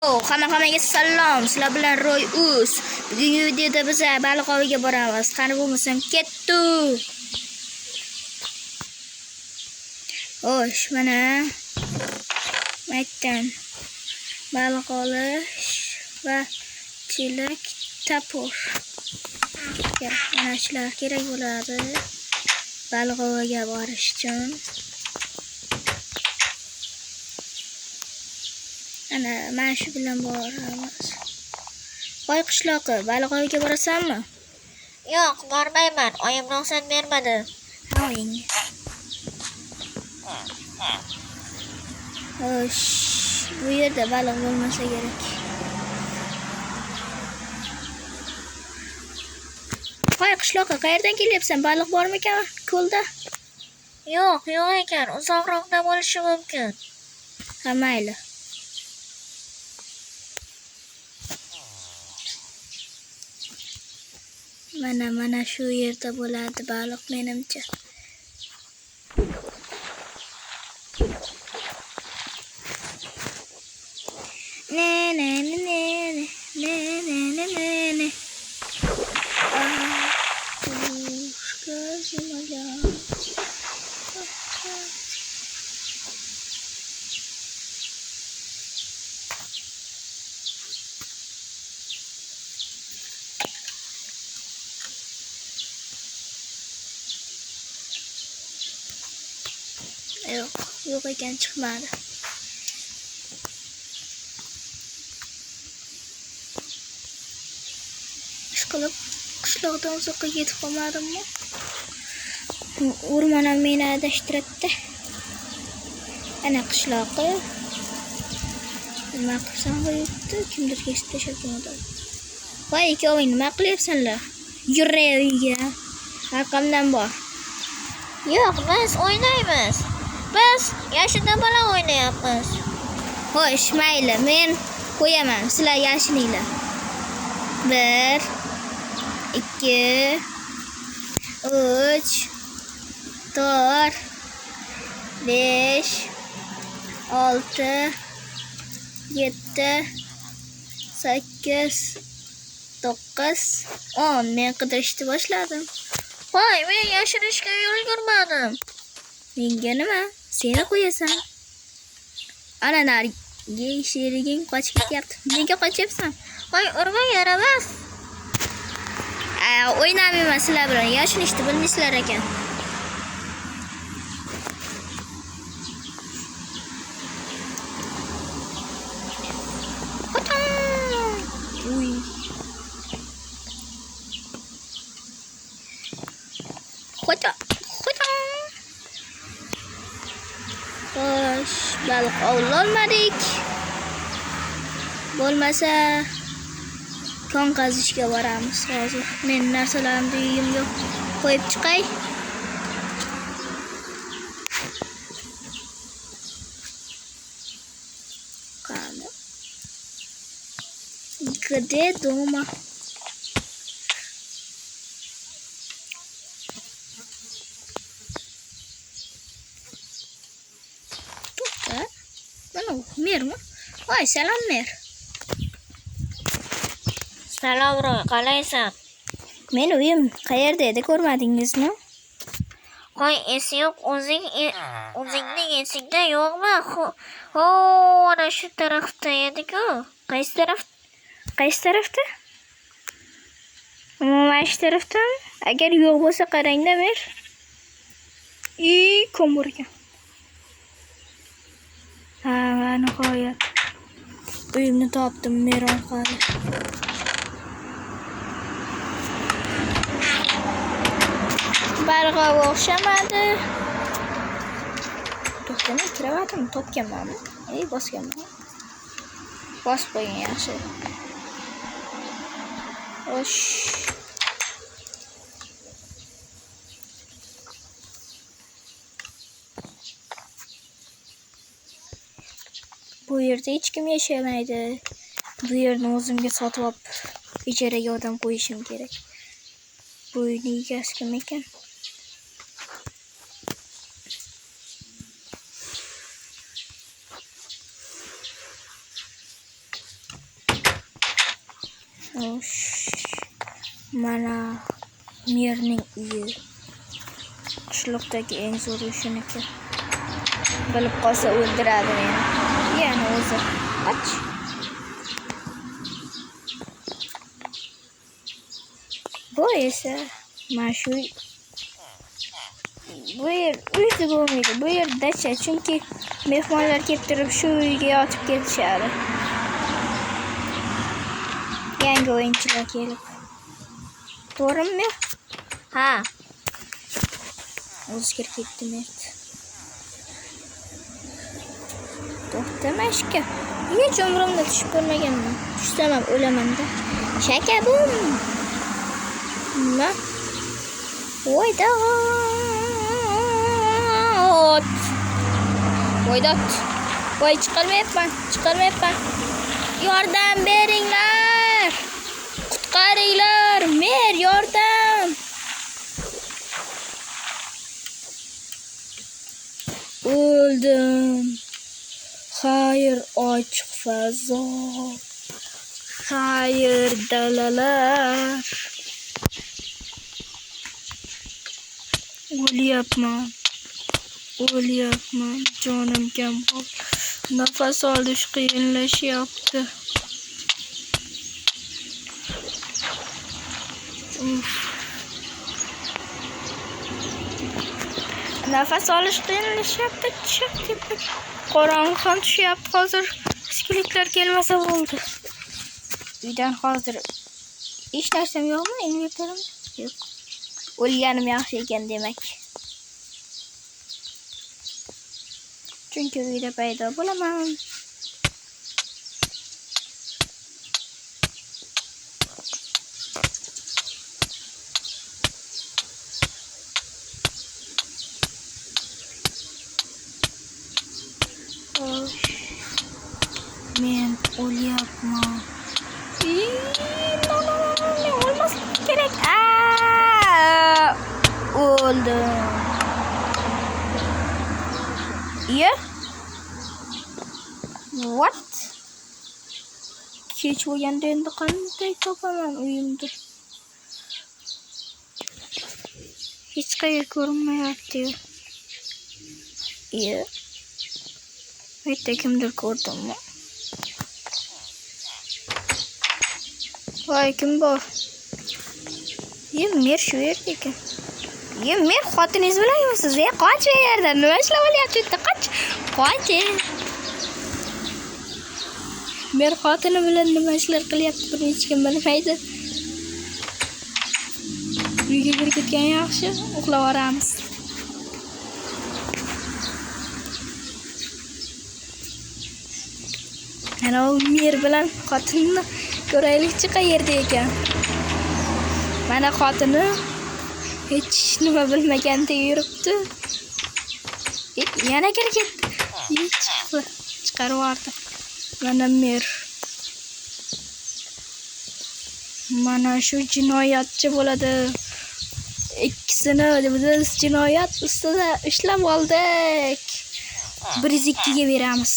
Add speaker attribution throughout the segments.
Speaker 1: Hammaga salom. Sizlar bilan Roy Uz. Bugungi videoda biz baliq oviga boramiz. Qani bo'lmasam ketdi. Xo'sh, mana maktan baliq olish va chelak tapur. Mana shular kerak bo'ladi. Baliq oviga borish uchun. Ana mana shu bilan boramiz. Voy qishloqi, baliq oviga borasanmi?
Speaker 2: Yo'q, bormayman. Oyim ruxsat bermadi.
Speaker 1: Oying. Xo'sh, bu yerda baliq bo'lmasa kerak. Voy qishloqi, qayerdan kelyapsan? Baliq bormikan ko'lda?
Speaker 2: Yo'q ekan. Uzoqroqda bo'lishi mumkin.
Speaker 1: Ha, mayli. Mana shu yerda bo'ladi baliq menimcha. Ne. Yo'q ekan, chiqmadi. Ishqilib qishloqdan uzoqqa ketib qolmadimmi? O'rmon ham meni adashtiradi. Ana qishloqi. Nima qilsam qo'yibdi? Kimdir kesib tashlab qo'ydi. Voy, ikkoving nima qilyapsanlar? Yurray uyga. Raqamdan bor.
Speaker 2: Yo'q, biz o'ynaymiz. Biz yoshida bola o'ynayapmiz.
Speaker 1: Xo'sh, mayli, men qo'yaman. Sizlar yashininglar. 1 2 3 4 5 6 7 8 9 10. Men qidirishni boshladim.
Speaker 2: Voy, men yashirishga ulgurmadim.
Speaker 1: Menga nima? Seni qo'yasan. Ana nariga sheriging qochib ketyapti. Nega qochyapsan?
Speaker 2: Voy, urma, yaramas.
Speaker 1: O'ynayman sizlar bilan. Yashinishni bilmaysizlar ekan. Uy. Xo'ja. Xo'sh, baliq ovlolmadik. Bo'lmasa kon qazishga boramiz hozir. Men narsalarimni uyimga qo'yib chiqay. Qani. Где дома? To'xta. Mana mermi? Voy, salom mer.
Speaker 2: Salom Roy, qalaysan?
Speaker 1: Men uyim qayerda edi, ko'rmadingizmi?
Speaker 2: Qo'y, esi yo'q, o'zingning esingda yo'qmi? Ana shu tarafda edi-ku.
Speaker 1: Qaysi tarafda? Mana shu tarafdami? Agar yo'q bo'lsa qarangda mer. Ko'murgan. Ha, nihoyat. Uyimni topdim, meron qoldi. Baliq o'xshamadi. To'xtamay kiravadim, topganmanmi? Bosganman. Bosib qo'ying yaxshi. Xo'sh. Bu yerda hech kim yashamaydi. Bu yerni o'zimga sotib olib, ijaraga odam qo'yishim kerak. Bu uyning egasi kim ekan? Osh. Mana merning uyi. Qishloqdagi eng zo'r uy shuniki. Bilib qolsa o'ldiradi meni. Yana o'zi. Ach. Bu esa mana shu bu yer uyda bo'lmaydi. Bu yer dacha, chunki mehmonlar kelib turib shu uyga yotib ketishadi. Yangi o'yinchilar kelib. To'g'rimi?
Speaker 2: Ha.
Speaker 1: O'zgar ketdi Mert. To'xtamashga. Hech umrimda tushib ko'rmaganman. Tushsam ham o'laman-da. Shaka bum. Nima? Voydot. Voy chiqolmayapman. Yordam beringlar. Qutqaringlar. Mer, yordam. O'ldim. Xayr, ochiq fazo. Xayr, dalalar. O'lyapman. Jonim kam bo'ldi. Nafas olish qiyinlashyapti. Nafas olish qiyinlashyapti. Qorong'i ham tushyapti hozir. Iskiliklar kelmasa bo'ldi. Uydan hozir hech narsam yo'qmi? Invertorim yo'q. O'lganim yaxshi ekan demak. Chunki uyda paydo bo'laman. Men o'lyapman. O'lmaslik kerak. O'ldim. Yeah? What? Kech bo'lganda endi qanday topaman uyimda? Hech qayerga ko'rinmayapti. Yeah. Bitta kimdir ko'rdimmi? Voy, kim bor? Mer shu yerda ekan. Mer xotiningiz bilan yursiz. Qoch bu yerdan. Nima ishlab olyapti? Qoch. Mer xotini bilan nima ishlar qilyapti, buni hech kim bilmaydi. Uyga kirib ketgan yaxshi, uxlab olamiz. Ana Mer bilan xotinni ko'raylikchi qayerda ekan. Mana xotini hech nima bilmaganda yuribdi. Yana kirib ketdi. Chiqarib yubordi. Mana Mer. Mana shu jinoyatchi bo'ladi. Ikkisini biz jinoyat ustida ushlab oldik. 102 ga beramiz.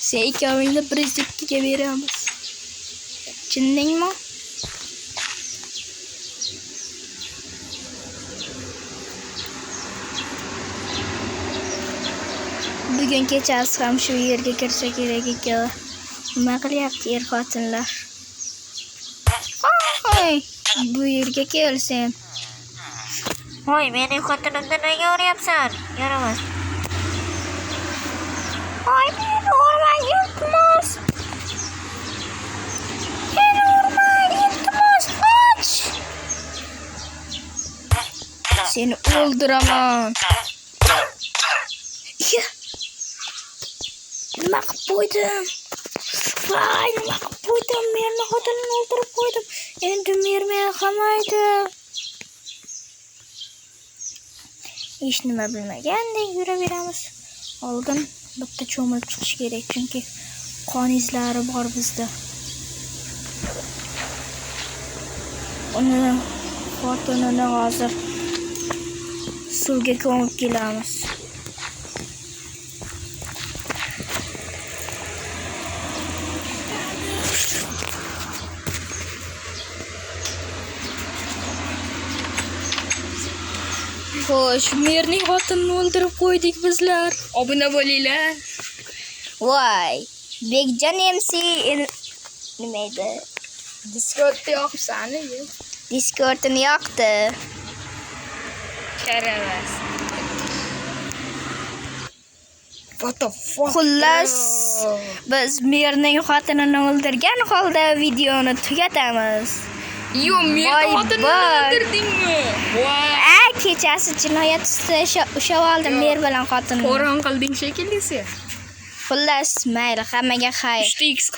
Speaker 1: Sen ikkovingni 102 ga beramiz. Tushundingmi? Bugun kechasi ham shu yerga kirsa kerak ekan. Nima qilyapti xotinlar? Voy, bu yerga kelsin.
Speaker 2: Voy, mening xotinimni nega uryapsan? Yaramas.
Speaker 1: Voy, meni urmang, iltimos. Meni urmang, iltimos, qoch. Seni o'ldiraman. Nima qilib qo'ydim? Voy, nima qilib qo'ydim? Meni xotinini o'ldirib qo'ydim. Endi Mer meni qamaydi. Hech nima bilmagandek yuraveramiz. Oldin bitta cho'milib chiqish kerak, chunki qon izlari bor bizda. Uni xotinini hozir suvga ko'mib kelamiz. Xo'sh, merning xotinini o'ldirib qo'ydik bizlar.
Speaker 3: Obuna bo'linglar.
Speaker 1: Voy, Bekjon MC nima edi?
Speaker 3: Discordda yoqibsani?
Speaker 1: Discord'ini yoqdi.
Speaker 3: Karavas. What the fuck?
Speaker 1: Xullas, biz merning xotinini o'ldirgan holda videoni tugatamiz.
Speaker 3: Yo, men
Speaker 1: Voy,
Speaker 3: xotinini
Speaker 1: voy.
Speaker 3: o'ldirdingmi? Voy.
Speaker 1: Kechasi jinoyat ustida ushlab oldim mer bilan xotinni.
Speaker 3: Qo'ron qilding shekilli sen.
Speaker 1: Xullas, mayli, hammaga xayr.
Speaker 3: 3x